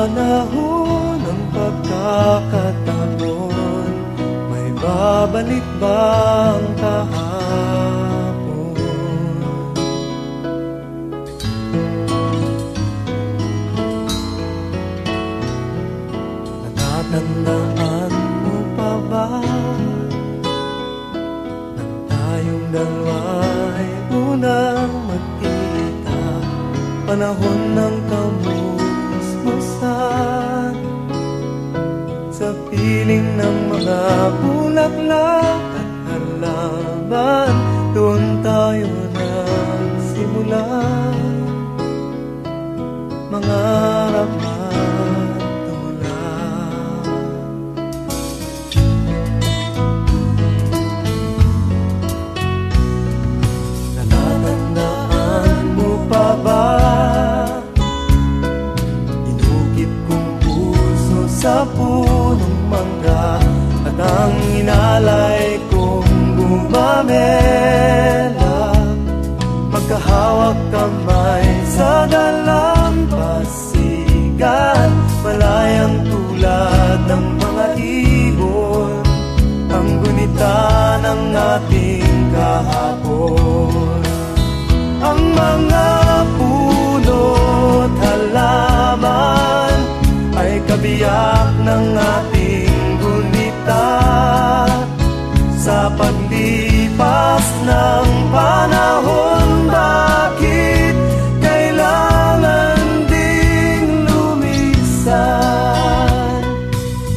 panahon ng pagkakataon, may babalik bang kahapon? Natatandaan mo pa ba nang tayong dalawa'y unang magkita, panahon ng kamusmusan, sa piling ng mga bulaklak at halaman, doon tayo nagsimula mangarap at tumulak. Natatandaan mo pa ba sa punong mangga at ang inalay kong bumamela, magkahawak kamay sa dalampasigan, malayang tulad ng mga ibon, ang gunita ng ating kahapon. Ang mga puno't halaman ay kabiyak ng ating gunita, sa paglipas ng panahon. Bakit kailangan ding lumisan?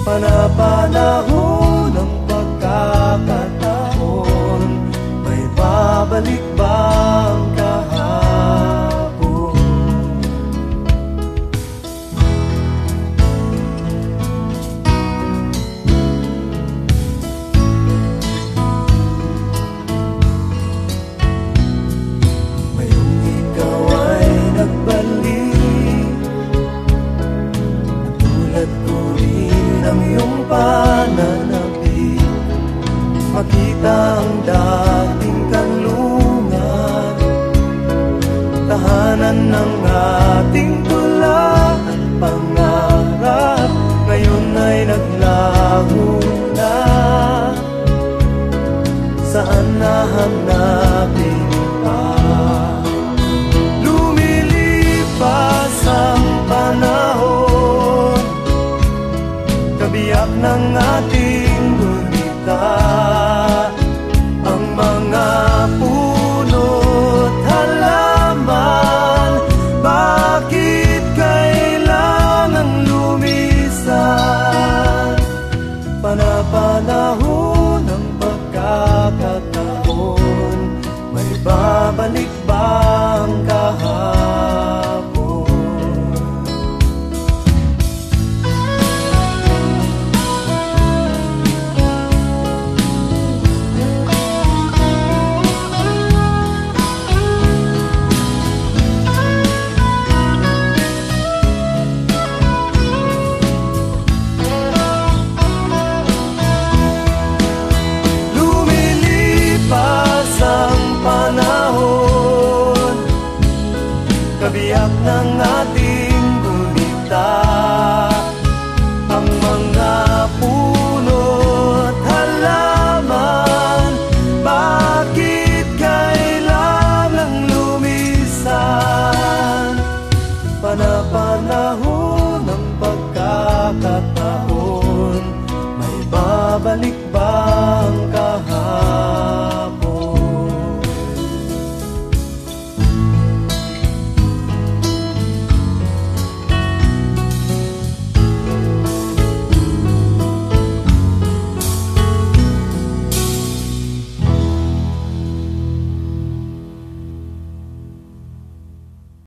Panapanahon ng pagkakataon, may babalik bang kahapon? Ang iyong pananabik, makita ang dahil